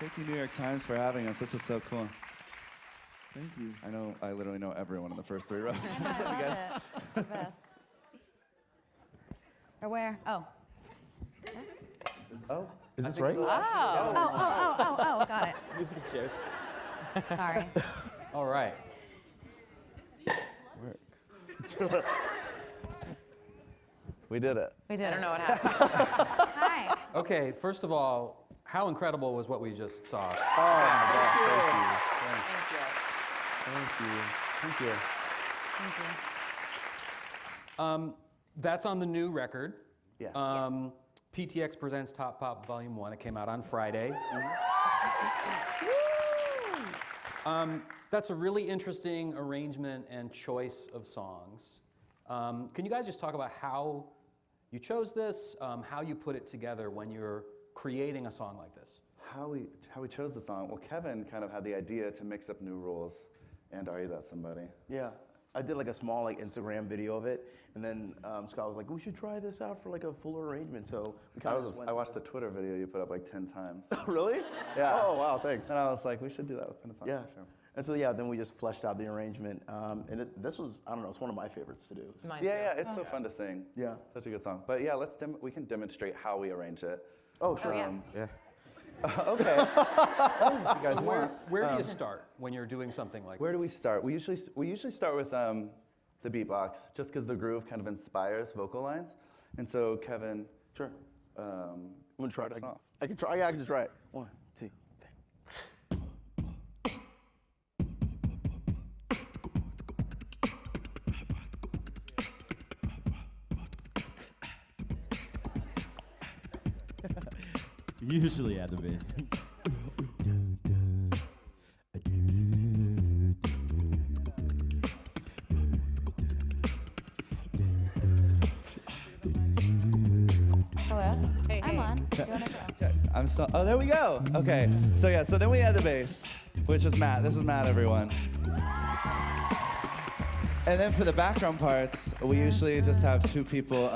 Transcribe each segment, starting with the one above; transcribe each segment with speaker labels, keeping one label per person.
Speaker 1: Thank you, New York Times, for having us. This is so cool.
Speaker 2: Thank you.
Speaker 1: I literally know everyone in the first 3 rows. What's up, you guys?
Speaker 3: The best. Or where? Oh. This?
Speaker 1: Oh,
Speaker 2: Is this right?
Speaker 3: Oh, got it.
Speaker 4: Music chairs.
Speaker 3: Sorry.
Speaker 4: All right.
Speaker 1: we did it.
Speaker 3: We did.
Speaker 5: I don't know what happened.
Speaker 3: Hi.
Speaker 4: Okay, first of all, how incredible was what we just saw?
Speaker 1: Oh, my God.
Speaker 5: Thank you.
Speaker 1: Thank you.
Speaker 3: Thank you.
Speaker 4: That's on the new record.
Speaker 1: Yes.
Speaker 4: PTX presents Top Pop Volume 1. It came out on Friday. That's a really interesting arrangement and choice of songs. Can you guys just talk about how you chose this, how you put it together when you're creating a song like this?
Speaker 1: How we chose the song? Well, Kevin kind of had the idea to mix up new rules. And Are You That Somebody?
Speaker 2: Yeah. I did like a small Instagram video of it, and then Scott was like, "We should try this out for like a fuller arrangement." So we kind of
Speaker 1: I watched the Twitter video you put up like 10 times.
Speaker 2: Really?
Speaker 1: Yeah.
Speaker 2: Oh wow, thanks.
Speaker 1: And I was like, we should do that with Pin Song.
Speaker 2: Yeah.
Speaker 1: For sure.
Speaker 2: And so then we just fleshed out the arrangement, and this was, I don't know, it's one of my favorites to do. So.
Speaker 5: Mine too.
Speaker 1: Yeah, it's so fun to sing.
Speaker 2: Yeah.
Speaker 1: Such a good song. But yeah, we can demonstrate how we arrange it.
Speaker 2: Oh sure.
Speaker 5: yeah.
Speaker 1: Okay. You guys
Speaker 4: Where do you start when you're doing something like
Speaker 1: Where
Speaker 4: this?
Speaker 1: do we start? We usually start with the beatbox, just because the groove kind of inspires vocal lines. And so Kevin,
Speaker 2: Sure. I'm gonna try it.
Speaker 1: us off.
Speaker 2: I can try. Yeah, I can just try it. 1, 2, 3.
Speaker 6: Usually at the bass.
Speaker 3: Hello?
Speaker 5: Hey,
Speaker 3: I'm
Speaker 5: hey.
Speaker 3: on. Do you want to go?
Speaker 1: I'm still. Oh, there we go. Okay. So then we add the bass, which is Matt. This is Matt, everyone. And then for the background parts, we usually just have 2 people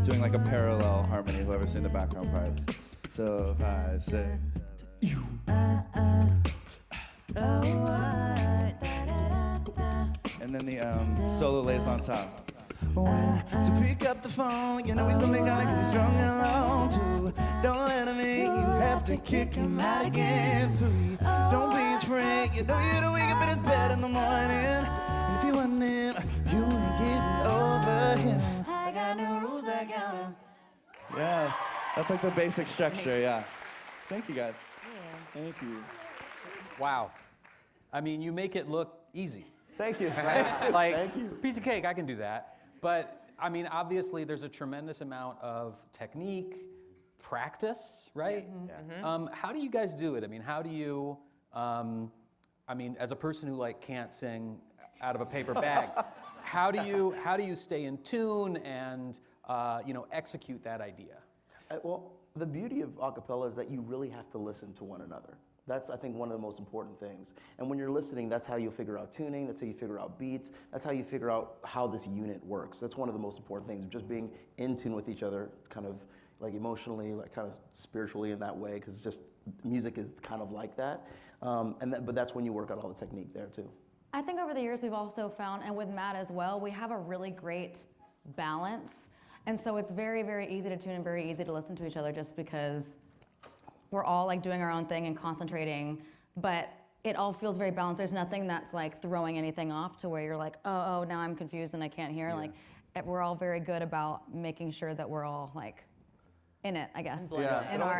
Speaker 1: doing like a parallel harmony, whoever's doing the background parts. So if I say, and then the solo lays on top. When to pick up the phone, you know he's only gonna 'cause he's strong and alone. 2, don't let him in, you have to kick him out again. 3, don't be his friend, you know you don't wake up in his bed in the morning. And if you want him, you ain't getting over him. I got new rules, I got him. Yeah, that's like the basic structure, yeah. Thank you guys.
Speaker 2: Thank you.
Speaker 4: Wow. I mean, you make it look easy.
Speaker 1: Thank you.
Speaker 4: Like,
Speaker 2: Thank you.
Speaker 4: piece of cake, I can do that. But, I mean, obviously, there's a tremendous amount of technique, practice, right? How do you guys do it? I mean, how do you, as a person who, like, can't sing out of a paper bag, how do you stay in tune and, execute that idea?
Speaker 2: Well, the beauty of a cappella is that you really have to listen to one another. That's, I think, one of the most important things. And when you're listening, that's how you figure out tuning, that's how you figure out beats, that's how you figure out how this unit works. That's one of the most important things, just being in tune with each other, kind of like emotionally, like kind of spiritually in that way, because it's just, music is kind of like that. But that's when you work out all the technique there too.
Speaker 3: I think over the years we've also found, and with Matt as well, we have a really great balance. And so it's very, very easy to tune and very easy to listen to each other just because we're all like doing our own thing and concentrating, but it all feels very balanced. There's nothing that's like throwing anything off to where you're like, oh, now I'm confused and I can't hear. Yeah. Like, we're all very good about making sure that we're all like in it, I guess.
Speaker 1: Yeah,
Speaker 3: in our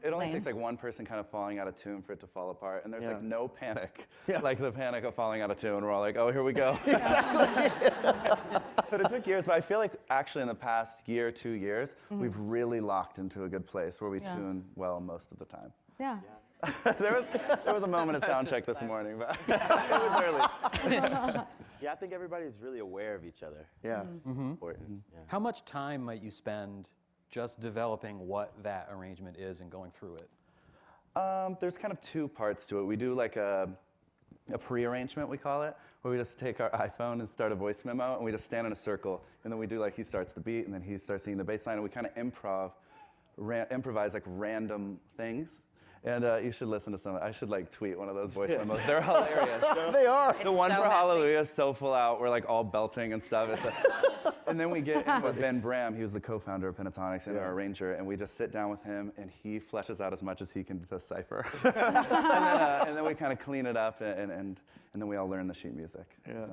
Speaker 1: it only
Speaker 3: lane.
Speaker 1: takes like one person kind of falling out of tune for it to fall apart, and there's like no panic,
Speaker 2: Yeah.
Speaker 1: like the panic of falling out of tune. We're all like, oh, here we go. But it took years. But I feel like actually in the past year, 2 years, we've really locked into a good place where we tune well most of the time.
Speaker 3: Yeah.
Speaker 1: there was a moment of sound check this morning, but it was early.
Speaker 7: Yeah, I think everybody's really aware of each other.
Speaker 2: Yeah.
Speaker 7: Important. Yeah.
Speaker 4: How much time might you spend just developing what that arrangement is and going through it?
Speaker 1: There's kind of 2 parts to it. We do like a pre-arrangement, we call it, where we just take our iPhone and start a voice memo, and we just stand in a circle, and then we do like he starts the beat, and then he starts singing the bass line, and we kind of improvise like random things. And you should listen to some. I should like tweet one of those voice memos. They're hilarious.
Speaker 2: They are.
Speaker 1: The one
Speaker 3: so
Speaker 1: for
Speaker 3: messy.
Speaker 1: Hallelujah is so full out. We're like all belting and stuff. And then we get in with Ben Bram. He was the co-founder of Pentatonics and our arranger. And we just sit down with him, and he fleshes out as much as he can decipher. and then we kind of clean it up, and then we all learn the sheet music.
Speaker 2: Yeah.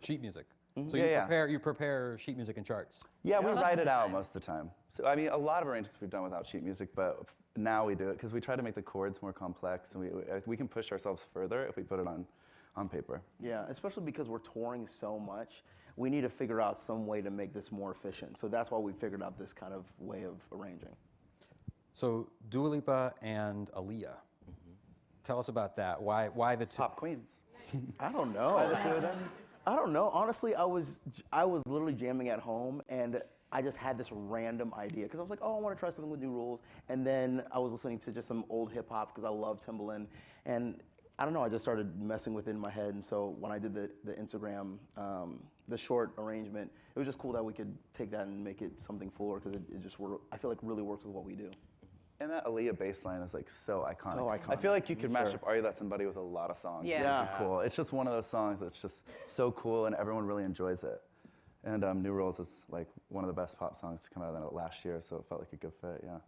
Speaker 4: Sheet music.
Speaker 1: Mm-hmm.
Speaker 4: So you prepare sheet music and charts.
Speaker 1: Yeah, we write it out most of the time. So I mean, a lot of arrangements we've done without sheet music, but now we do it because we try to make the chords more complex, and we can push ourselves further if we put it on paper.
Speaker 2: Yeah, especially because we're touring so much, we need to figure out some way to make this more efficient. So that's why we figured out this kind of way of arranging.
Speaker 4: So Dua Lipa and Aaliyah. Tell us about that. Why the two?
Speaker 1: Top queens.
Speaker 2: I don't know. I don't know. Honestly, I was literally jamming at home, and I just had this random idea because I was like, oh, I want to try something with new rules. And then I was listening to just some old hip hop because I love Timbaland, and I don't know. I just started messing with it in my head. And so when I did the Instagram, the short arrangement, it was just cool that we could take that and make it something fuller because it just I feel like really works with what we do.
Speaker 1: And that Aaliyah bass line is like so iconic.
Speaker 2: So iconic.
Speaker 1: I feel like you could match up Are You That Somebody with a lot of songs.
Speaker 3: Yeah.
Speaker 2: Yeah.
Speaker 1: Cool. It's just one of those songs that's just so cool and everyone really enjoys it. And New Rules is like one of the best pop songs to come out of that last year, so it felt like a good fit, yeah.